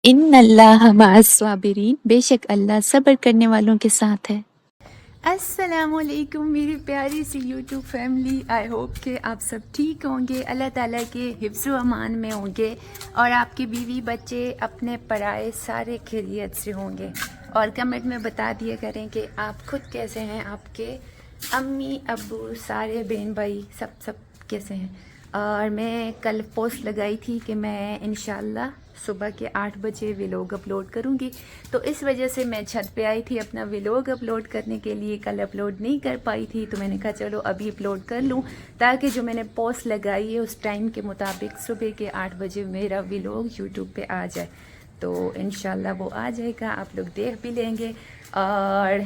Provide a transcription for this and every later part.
इन्नल्लाह मअस-साबिरीन, बेशक अल्लाह सब्र करने वालों के साथ है। अस्सलामुअलैकुम मेरी प्यारी सी यूट्यूब फैमिली। आई होप कि आप सब ठीक होंगे, अल्लाह ताला के हिफ्ज़ व अमान में होंगे और आपके बीवी बच्चे अपने पराए सारे खैरियत से होंगे। और कमेंट में बता दिया करें कि आप खुद कैसे हैं, आपके अम्मी अब्बू सारे बहन भाई सब कैसे हैं। और मैं कल पोस्ट लगाई थी कि मैं इंशाल्लाह सुबह के 8 बजे व्लॉग अपलोड करूंगी, तो इस वजह से मैं छत पे आई थी अपना व्लॉग अपलोड करने के लिए। कल अपलोड नहीं कर पाई थी तो मैंने कहा चलो अभी अपलोड कर लूं, ताकि जो मैंने पोस्ट लगाई है उस टाइम के मुताबिक सुबह के 8 बजे मेरा व्लॉग यूट्यूब पे आ जाए। तो इंशाल्लाह वो आ जाएगा, आप लोग देख भी लेंगे। और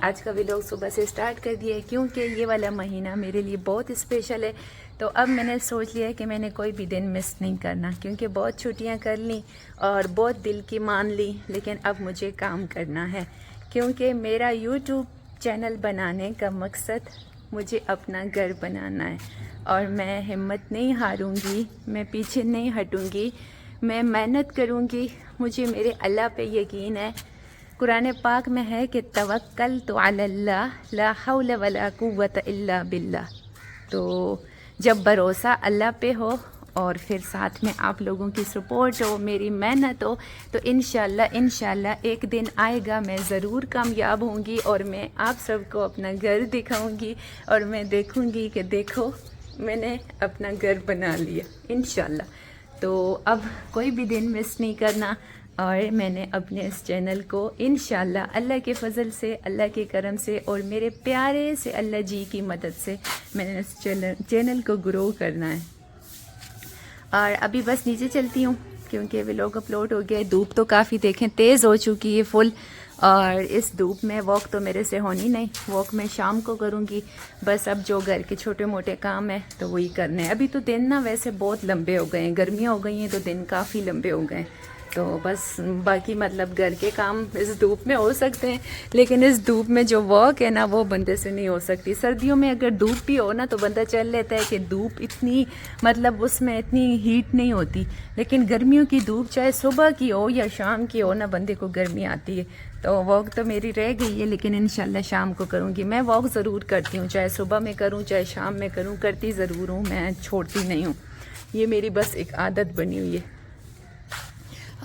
आज का व्लॉग सुबह से स्टार्ट कर दिया है क्योंकि ये वाला महीना मेरे लिए बहुत स्पेशल है। तो अब मैंने सोच लिया कि मैंने कोई भी दिन मिस नहीं करना, क्योंकि बहुत छुट्टियां कर ली और बहुत दिल की मान ली, लेकिन अब मुझे काम करना है। क्योंकि मेरा यूट्यूब चैनल बनाने का मकसद मुझे अपना घर बनाना है और मैं हिम्मत नहीं हारूंगी, मैं पीछे नहीं हटूंगी, मैं मेहनत करूंगी। मुझे मेरे अल्लाह पे यकीन है। कुरान पाक में है कि तवक्कल तो अल्लाह ला हौला वला कुव्वत इल्ला बिल्लाह। तो जब भरोसा अल्लाह पे हो और फिर साथ में आप लोगों की सपोर्ट हो, मेरी मेहनत हो, तो इंशाल्लाह एक दिन आएगा मैं ज़रूर कामयाब होंगी और मैं आप सबको अपना घर दिखाऊंगी और मैं देखूंगी कि देखो मैंने अपना घर बना लिया इंशाल्लाह। तो अब कोई भी दिन मिस नहीं करना और मैंने अपने इस चैनल को इंशाल्लाह अल्लाह के फ़ज़ल से, अल्लाह के करम से और मेरे प्यारे से अल्लाह जी की मदद से मैंने इस चैनल को ग्रो करना है। और अभी बस नीचे चलती हूँ क्योंकि व्लॉग अपलोड हो गया। धूप तो काफ़ी देखें तेज़ हो चुकी है फुल, और इस धूप में वॉक तो मेरे से होनी नहीं, वॉक मैं शाम को करूँगी। बस अब जो घर के छोटे मोटे काम है तो वही करने हैं। अभी तो दिन ना वैसे बहुत लंबे हो गए हैं, गर्मियाँ हो गई हैं तो दिन काफ़ी लंबे हो गए हैं। तो बस बाकी मतलब घर के काम इस धूप में हो सकते हैं, लेकिन इस धूप में जो वॉक है ना वो बंदे से नहीं हो सकती। सर्दियों में अगर धूप भी हो ना तो बंदा चल लेता है कि धूप इतनी मतलब उसमें इतनी हीट नहीं होती, लेकिन गर्मियों की धूप चाहे सुबह की हो या शाम की हो ना, बंदे को गर्मी आती है। तो वॉक तो मेरी रह गई है, लेकिन इंशाल्लाह शाम को करूँगी। मैं वॉक ज़रूर करती हूँ, चाहे सुबह में करूँ चाहे शाम में करूँ, करती ज़रूर हूँ, मैं छोड़ती नहीं हूँ। ये मेरी बस एक आदत बनी हुई है।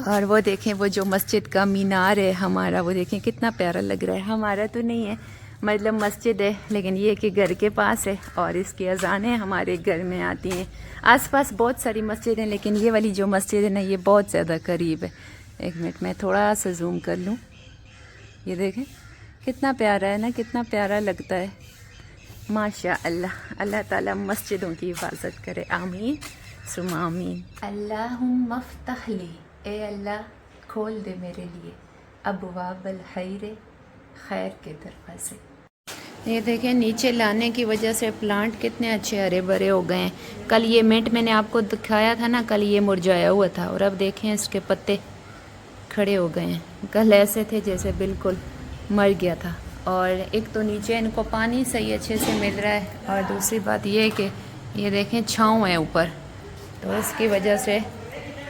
और वो देखें वो जो मस्जिद का मीनार है हमारा, वो देखें कितना प्यारा लग रहा है। हमारा तो नहीं है, मतलब मस्जिद है, लेकिन ये कि घर के पास है और इसकी अजानें हमारे घर में आती हैं। आसपास बहुत सारी मस्जिद हैं, लेकिन ये वाली जो मस्जिद है ना ये बहुत ज़्यादा करीब है। एक मिनट मैं थोड़ा सा जूम कर लूँ, ये देखें कितना प्यारा है ना, कितना प्यारा लगता है। माशा अल्लाह, अल्लाह ताला मस्जिदों की हिफाजत करे, आमीन सुमा आमीन। अल्लाहुम्मा फ़्तह ली, ए अल्लाह खोल दे मेरे लिए अबवाबल खैर, खैर के दरवाजे। ये देखें नीचे लाने की वजह से प्लांट कितने अच्छे हरे भरे हो गए हैं। कल ये मिंट मैंने आपको दिखाया था ना, कल ये मुरझाया हुआ था और अब देखें इसके पत्ते खड़े हो गए हैं। कल ऐसे थे जैसे बिल्कुल मर गया था। और एक तो नीचे इनको पानी सही अच्छे से मिल रहा है, और दूसरी बात ये है कि ये देखें छाँव है ऊपर, तो इसकी वजह से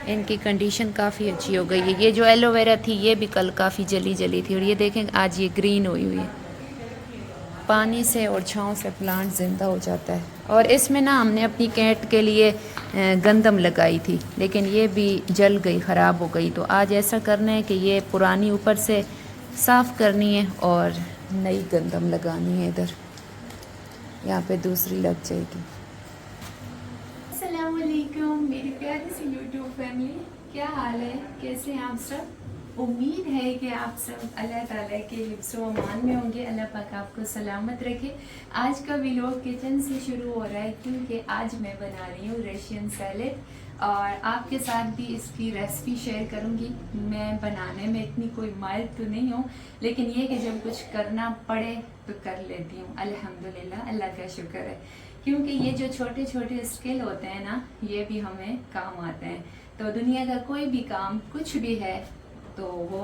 इनकी कंडीशन काफ़ी अच्छी हो गई है। ये जो एलोवेरा थी ये भी कल काफ़ी जली जली थी, और ये देखें आज ये ग्रीन हुई हुई है। पानी से और छाँव से प्लांट ज़िंदा हो जाता है। और इसमें ना हमने अपनी कैट के लिए गंदम लगाई थी, लेकिन ये भी जल गई, ख़राब हो गई। तो आज ऐसा करना है कि ये पुरानी ऊपर से साफ़ करनी है और नई गंदम लगानी है। इधर यहाँ पे दूसरी लग जाएगी। अस्सलाम वालेकुम मेरी प्यारी सी यूट्यूब फैमिली, क्या हाल है, कैसे हैं आप सब। उम्मीद है कि आप सब अल्लाह ताला के हिफ्ज़ व अमान में होंगे। अल्लाह पाक आपको सलामत रखे। आज का व्लॉग किचन से शुरू हो रहा है क्योंकि आज मैं बना रही हूँ रशियन सैलेड, और आपके साथ भी इसकी रेसिपी शेयर करूँगी। मैं बनाने में इतनी कोई माहिर तो नहीं हूँ, लेकिन ये कि जब कुछ करना पड़े तो कर लेती हूँ। अल्हम्दुलिल्लाह, अल्लाह का शुक्र है, क्योंकि ये जो छोटे छोटे स्किल होते हैं ना ये भी हमें काम आते हैं। तो दुनिया का कोई भी काम कुछ भी है तो वो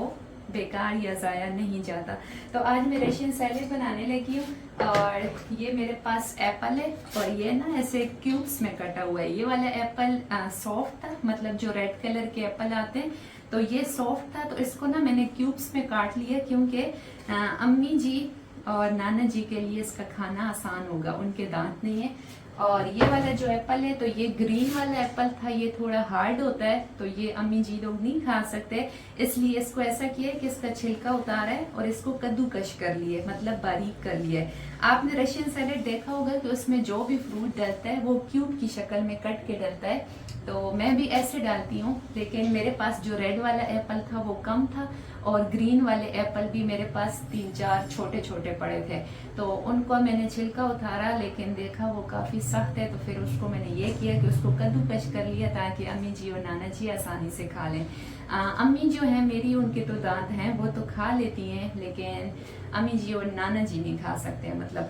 बेकार या ज़ाया नहीं जाता। तो आज मैं रशियन सैलेड बनाने लगी हूँ, और ये मेरे पास एप्पल है और ये ना ऐसे क्यूब्स में कटा हुआ है। ये वाला एप्पल सॉफ्ट था, मतलब जो रेड कलर के एप्पल आते हैं तो ये सॉफ्ट था, तो इसको ना मैंने क्यूब्स में काट लिया, क्योंकि अम्मी जी और नाना जी के लिए इसका खाना आसान होगा, उनके दांत नहीं है। और ये वाला जो एप्पल है, तो ये ग्रीन वाला एप्पल था, ये थोड़ा हार्ड होता है, तो ये अम्मी जी लोग नहीं खा सकते, इसलिए इसको ऐसा किया कि इसका छिलका उतारा है और इसको कद्दूकश कर लिए, मतलब बारीक कर लिया है। आपने रशियन सैलेड देखा होगा कि उसमें जो भी फ्रूट डलता है वो क्यूब की शक्ल में कट के डलता है, तो मैं भी ऐसे डालती हूँ। लेकिन मेरे पास जो रेड वाला एप्पल था वो कम था, और ग्रीन वाले एप्पल भी मेरे पास 3-4 छोटे छोटे पड़े थे, तो उनको मैंने छिलका उतारा, लेकिन देखा वो काफी सख्त है, तो फिर उसको मैंने ये किया कि उसको कद्दूकश कर लिया, ताकि अम्मी जी और नाना जी आसानी से खा लें। अम्मी जो है मेरी, उनके तो दांत हैं, वो तो खा लेती हैं, लेकिन अम्मी जी और नाना जी नहीं खा सकते, मतलब,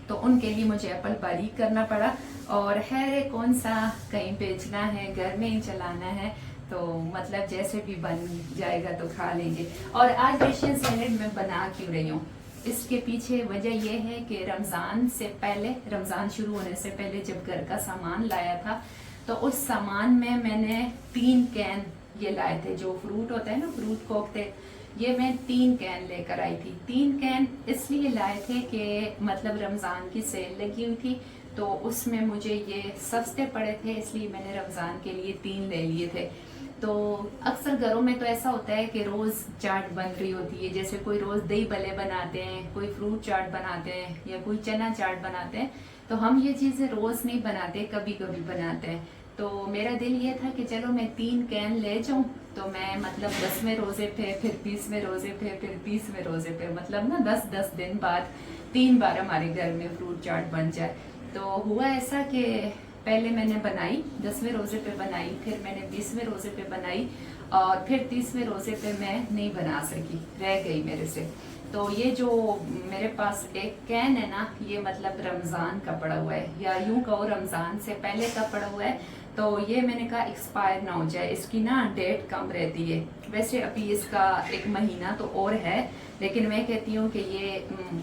तो उनके लिए मुझे एप्पल बारीक करना पड़ा। और है कौन सा कहीं बेचना है, घर में ही चलाना है, तो मतलब जैसे भी बन जाएगा तो खा लेंगे। और आज रशियन सैलेड मैं बना क्यों रही हूँ, इसके पीछे वजह यह है कि रमजान से पहले, रमजान शुरू होने से पहले जब घर का सामान लाया था, तो उस सामान में मैंने 3 कैन ये लाए थे, जो फ्रूट होता है ना, फ्रूट कोकटेल, ये मैं 3 कैन लेकर आई थी। 3 कैन इसलिए लाए थे कि मतलब रमजान की सेल लगी हुई थी, तो उसमें मुझे ये सस्ते पड़े थे, इसलिए मैंने रमजान के लिए 3 ले लिए थे। तो अक्सर घरों में तो ऐसा होता है कि रोज चाट बन रही होती है, जैसे कोई रोज दही भल्ले बनाते हैं, कोई फ्रूट चाट बनाते हैं, या कोई चना चाट बनाते हैं, तो हम ये चीजें रोज नहीं बनाते, कभी कभी बनाते हैं। तो मेरा दिल ये था कि चलो मैं 3 कैन ले जाऊं, तो मैं मतलब 10वें रोजे पे, फिर 20वें रोजे पे, फिर 30वें रोजे पे, मतलब ना 10-10 दिन बाद 3 बार हमारे घर में फ्रूट चाट बन जाए। तो हुआ ऐसा कि पहले मैंने बनाई 10वें रोजे पे बनाई, फिर मैंने 20वें रोजे पे बनाई, और फिर 30वें रोजे पे मैं नहीं बना सकी, रह गई मेरे से। तो ये जो मेरे पास एक कैन है ना, ये मतलब रमजान का पड़ा हुआ है, या यूं कहो रमजान से पहले का पड़ा हुआ है, तो ये मैंने कहा एक्सपायर ना हो जाए, इसकी ना डेट कम रहती है। वैसे अभी इसका 1 महीना तो और है, लेकिन मैं कहती हूँ कि ये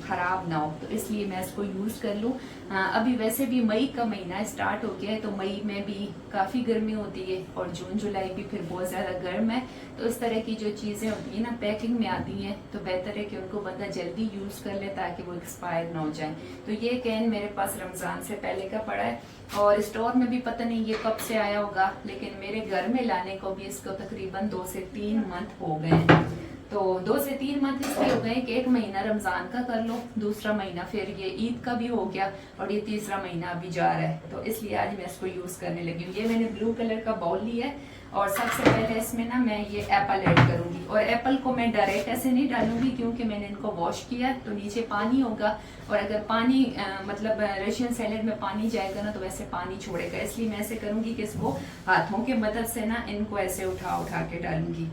खराब ना हो, तो इसलिए मैं इसको यूज कर लूँ। अभी वैसे भी मई का महीना स्टार्ट हो गया है, तो मई में भी काफी गर्मी होती है, और जून जुलाई भी फिर बहुत ज्यादा गर्म है, तो इस तरह की जो चीजें होती है ना पैकिंग में आती हैं, तो बेहतर है कि उनको बंदा जल्दी यूज कर ले, ताकि वो एक्सपायर ना हो जाए। तो ये कैन मेरे पास रमजान से पहले का पड़ा है, और स्टोर में भी पता नहीं ये कब से आया होगा, लेकिन मेरे घर में लाने को भी इसको तकरीबन 2 से 3 मंथ हो गए हैं। तो 2 से 3 मंथ इसलिए हो गए कि 1 महीना रमजान का कर लो, दूसरा महीना फिर ये ईद का भी हो गया, और ये तीसरा महीना अभी जा रहा है, तो इसलिए आज मैं इसको यूज करने लगी हूँ। ये मैंने ब्लू कलर का बाउल लिया है, और सबसे पहले इसमें ना मैं ये एप्पल ऐड करूंगी, और एप्पल को मैं डायरेक्ट ऐसे नहीं डालूंगी, क्योंकि मैंने इनको वॉश किया, तो नीचे पानी होगा, और अगर पानी मतलब रशियन सैलेड में पानी जाएगा ना, तो वैसे पानी छोड़ेगा, इसलिए मैं ऐसे करूंगी कि इसको हाथों की मदद से ना इनको ऐसे उठा उठा के डालूंगी।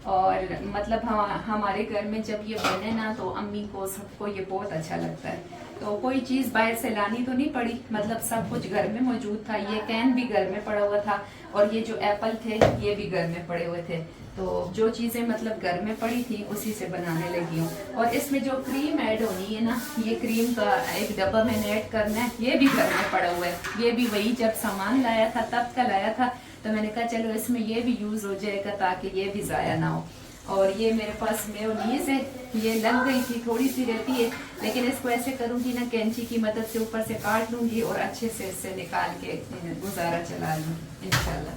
और मतलब हाँ, हमारे घर में जब ये बने ना, तो अम्मी को सबको ये बहुत अच्छा लगता है, तो कोई चीज बाहर से लानी तो नहीं पड़ी, मतलब सब कुछ घर में मौजूद था। ये कैन भी घर में पड़ा हुआ था, और ये जो एप्पल थे ये भी घर में पड़े हुए थे, तो जो चीजें मतलब घर में पड़ी थी उसी से बनाने लगी हूँ। और इसमें जो क्रीम ऐड होनी है ना, ये क्रीम का एक डब्बा मैंने ऐड करना है, ये भी घर में पड़ा हुआ है, ये भी वही जब सामान लाया था तब का लाया था, तो मैंने कहा चलो इसमें ये भी यूज हो जाएगा, ताकि ये भी जाया ना हो। और ये मेरे पास मेयोनीज है, ये लग गई थी, थोड़ी सी रहती है, लेकिन इसको ऐसे करूंगी ना, कैंची की मदद से ऊपर से काट लूंगी, और अच्छे से इससे निकाल के गुजारा चला लूँ इंशाल्लाह।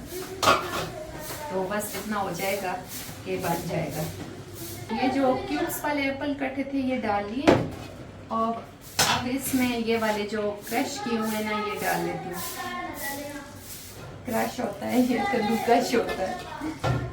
तो बस इतना हो जाएगा कि बन जाएगा। ये जो क्यूब्स वाले एप्पल कटे थे ये डाल लिए, और अब इसमें ये वाले जो क्रश किए हुए ना ये डाल लेती हूँ। क्रश होता है, ये कद्दूकश होता है।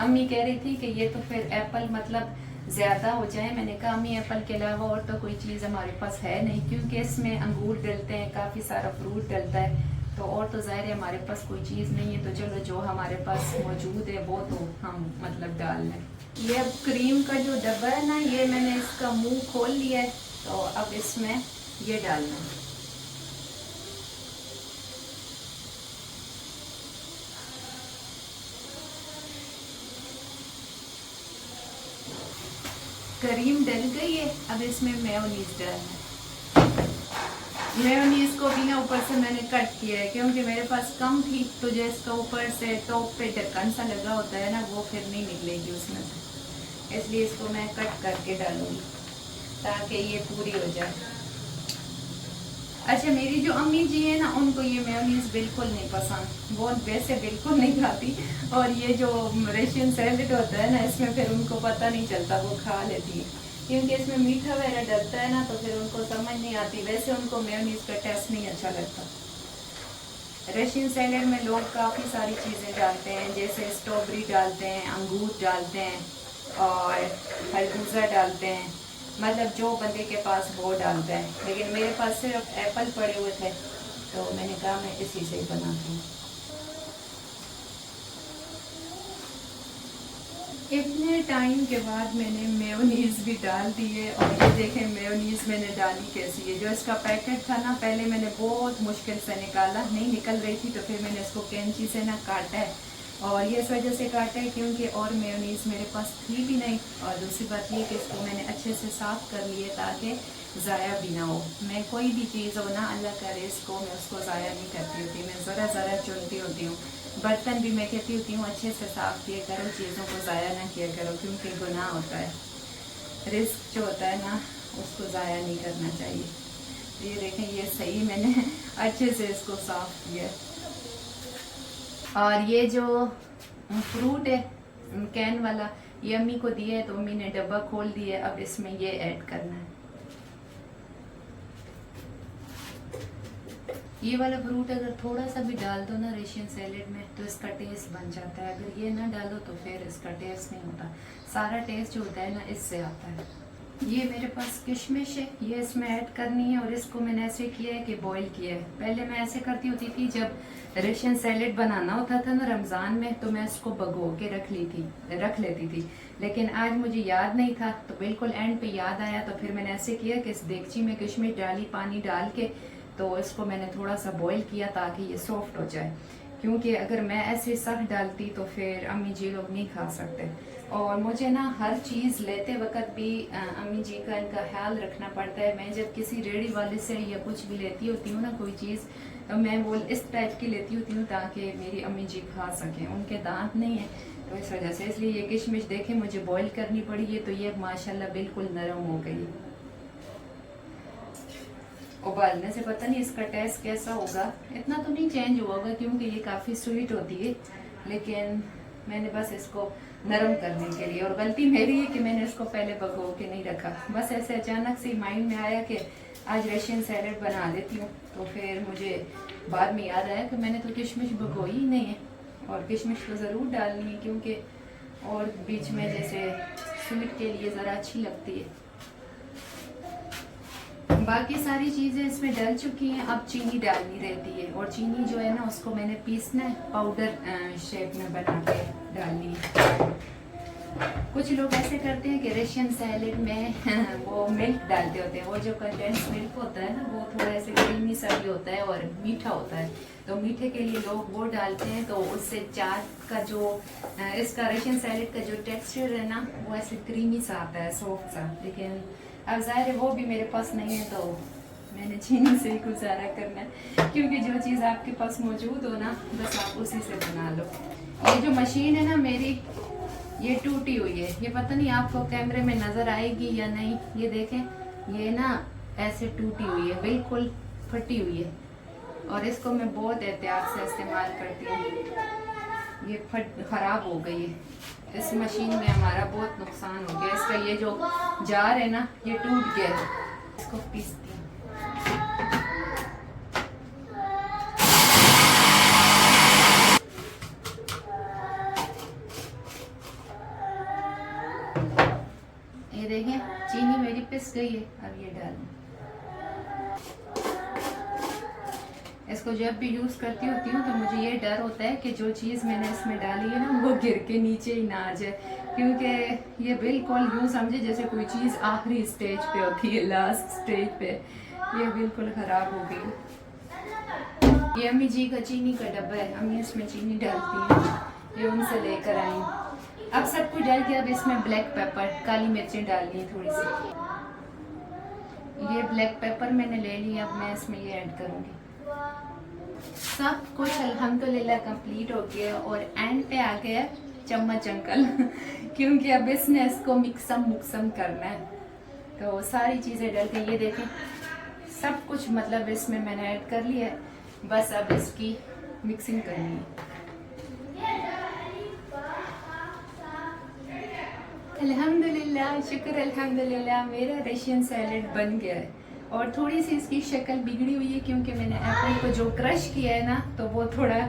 अम्मी कह रही थी कि ये तो फिर एप्पल मतलब ज्यादा हो जाए, मैंने कहा अम्मी एप्पल के अलावा और तो कोई चीज हमारे पास है नहीं, क्योंकि इसमें अंगूर डलते हैं, काफी सारा फ्रूट डलता है, तो और तो जाहिर है हमारे पास कोई चीज नहीं है, तो चलो जो हमारे पास मौजूद है वो तो हम मतलब डाल लें। ये अब क्रीम का जो डब्बा है ना, ये मैंने इसका मुंह खोल लिया है, तो अब इसमें ये डालना है। क्रीम डल गई है, अब इसमें मेयोनीज डालना है। मेयोनीज को भी ना ऊपर से मैंने कट किया है क्योंकि मेरे पास कम थी, तो जो इसका ऊपर से टॉप पे ढक्कन सा लगा होता है ना, वो फिर नहीं निकलेगी उसमें से, इसलिए इसको मैं कट करके डालूंगी ताकि ये पूरी हो जाए। अच्छा, मेरी जो अम्मी जी है ना, उनको ये मेयोनीज बिल्कुल नहीं पसंद, वो वैसे बिल्कुल नहीं खाती। और ये जो रशियन सैलेड होता है ना, इसमें फिर उनको पता नहीं चलता, वो खा लेती है क्योंकि इसमें मीठा वगैरह डलता है ना, तो फिर उनको समझ नहीं आती। वैसे उनको मेयोनीज का टेस्ट नहीं अच्छा लगता। रशियन सैलेड में लोग काफ़ी सारी चीज़ें डालते हैं, जैसे स्ट्रॉबेरी डालते हैं, अंगूर डालते हैं और खरबूजा डालते हैं, मतलब जो बंदे के पास वो डालता है। लेकिन मेरे पास सिर्फ एप्पल पड़े हुए थे, तो मैंने कहा मैं इसी से ही बनाती हूँ। इतने टाइम के बाद मैंने मेयोनीज भी डाल दी है, और ये देखें मेयोनीज मैंने डाली कैसी है। जो इसका पैकेट था ना, पहले मैंने बहुत मुश्किल से निकाला, नहीं निकल रही थी, तो फिर मैंने इसको कैंची से ना काटा है। और ये इस वजह से काटा है क्योंकि और मेयोनीज मेरे पास थी भी नहीं, और दूसरी बात ये कि इसको मैंने अच्छे से साफ़ कर लिए ताकि ज़ाया भी ना हो। मैं कोई भी चीज़ हो ना, अल्लाह करे इसको, मैं उसको ज़ाया नहीं करती होती, मैं ज़रा ज़रा चुनती होती हूँ। बर्तन भी मैं कहती होती हूँ अच्छे से साफ़ किया करो, चीज़ों को ज़ाया ना किया करो, क्योंकि गुनाह होता है। रिस्क जो होता है ना, उसको ज़ाया नहीं करना चाहिए। ये देखें, ये सही मैंने अच्छे से इसको साफ़ किया। और ये जो फ्रूट है कैन वाला, ये अम्मी को दिया है, तो अम्मी ने डब्बा खोल दिया। अब इसमें ये ऐड करना है। ये वाला फ्रूट अगर थोड़ा सा भी डाल दो ना रशियन सैलेड में, तो इसका टेस्ट बन जाता है। अगर ये ना डालो तो फिर इसका टेस्ट नहीं होता। सारा टेस्ट जो होता है ना, इससे आता है। ये मेरे पास किशमिश है, ये इसमें ऐड करनी है। और इसको मैंने ऐसे किया है कि बॉईल किया है। पहले मैं ऐसे करती होती थी, जब रशियन सैलेड बनाना होता था ना रमज़ान में, तो मैं इसको भिगो के रख लेती थी। लेकिन आज मुझे याद नहीं था, तो बिल्कुल एंड पे याद आया, तो फिर मैंने ऐसे किया कि इस देगची में किशमिश डाली, पानी डाल के, तो इसको मैंने थोड़ा सा बॉईल किया ताकि ये सॉफ्ट हो जाए। क्योंकि अगर मैं ऐसे सख्त डालती तो फिर अम्मी जी लोग नहीं खा सकते। और मुझे ना हर चीज़ लेते वक्त भी अम्मी जी का इनका ख्याल रखना पड़ता है। मैं जब किसी रेडी वाले से या कुछ भी लेती होती हूँ ना कोई चीज़, तो मैं वो इस टाइप की लेती होती हूँ ताकि मेरी अम्मी जी खा सकें। उनके दांत नहीं है, तो इस वजह से। इसलिए ये किशमिश देखें मुझे बॉईल करनी पड़ी है, तो ये माशाल्लाह बिल्कुल नरम हो गई। उबालने से पता नहीं इसका टेस्ट कैसा होगा। इतना तो नहीं चेंज होगा क्योंकि ये काफ़ी स्वीट होती है, लेकिन मैंने बस इसको नरम करने के लिए, और गलती मेरी है कि मैंने इसको पहले भिगो के नहीं रखा। बस ऐसे अचानक से माइंड में आया कि आज रशियन सैलेड बना देती हूँ, तो फिर मुझे बाद में याद आया कि मैंने तो किशमिश भिगोई ही नहीं है। और किशमिश तो ज़रूर डालनी है क्योंकि और बीच में जैसे स्वीट के लिए ज़रा अच्छी लगती है। बाकी सारी चीज़ें इसमें डल चुकी हैं, अब चीनी डालनी रहती है। और चीनी जो है ना, उसको मैंने पीसना है, पाउडर शेप में बना के डालनी है। कुछ लोग ऐसे करते हैं कि रशियन सैलेड में वो मिल्क डालते होते हैं। वो जो कंडेंस मिल्क होता है ना, वो थोड़ा ऐसे क्रीमी सा भी होता है और मीठा होता है, तो मीठे के लिए लोग वो डालते हैं। तो उससे चाट का जो इसका रशियन सैलेड का जो टेक्सचर है ना, वो ऐसे क्रीमी सा आता है, सॉफ्ट सा। लेकिन अब ज़ाहिर है वो भी मेरे पास नहीं है, तो मैंने चीनी से ही गुजारा करना है। क्योंकि जो चीज़ आपके पास मौजूद हो ना, बस आप उसी से बना लो। ये जो मशीन है ना मेरी, ये टूटी हुई है। ये पता नहीं आपको कैमरे में नज़र आएगी या नहीं। ये देखें, ये ना ऐसे टूटी हुई है, बिल्कुल फटी हुई है। और इसको मैं बहुत एहतियात से इस्तेमाल करती हूँ। ये ख़राब हो गई है। इस मशीन में हमारा बहुत नुकसान हो गया। इसका ये जो जार है ना, ये टूट गया है। इसको पीसती हूँ। ये देखें, चीनी मेरी पिस गई है। अब ये डालूं। इसको जब भी यूज़ करती होती हूँ तो मुझे ये डर होता है कि जो चीज़ मैंने इसमें डाली है ना, वो गिर के नीचे ही ना आ जाए। क्योंकि ये बिल्कुल यूँ समझे जैसे कोई चीज़ आखिरी स्टेज पे होती है, लास्ट स्टेज पे। ये बिल्कुल ख़राब हो गई। ये अम्मी जी का चीनी का डब्बा है, अम्मी इसमें चीनी डालती है, ये उनसे लेकर आई। अब सब कुछ डाल के अब इसमें ब्लैक पेपर, काली मिर्चें डालनी है थोड़ी सी। ये ब्लैक पेपर मैंने ले लिया, अब मैं इसमें ये ऐड करूँगी। सब कुछ अल्हम्दुलिल्लाह कंप्लीट हो गया और एंड पे आ गया चम्मच अंकल क्योंकि अब इसने इसको मिक्सम करना है। तो सारी चीज़ें डल गई, ये देखें सब कुछ मतलब इसमें मैंने ऐड कर लिया है, बस अब इसकी मिक्सिंग करनी है। अल्हम्दुलिल्लाह, शुक्र अल्हम्दुलिल्लाह, मेरा रशियन सैलेड बन गया है। और थोड़ी सी इसकी शक्ल बिगड़ी हुई है क्योंकि मैंने एप्पल को जो क्रश किया है ना, तो वो थोड़ा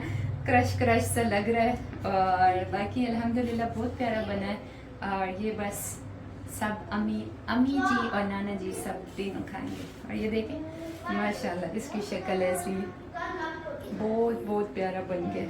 क्रश सा लग रहा है। और बाकी अल्हम्दुलिल्लाह बहुत प्यारा बना है। और ये बस सब अम्मी जी और नाना जी सब तीनों खाएंगे। और ये देखें माशाल्लाह इसकी शक्ल ऐसी बहुत बहुत प्यारा बन गया।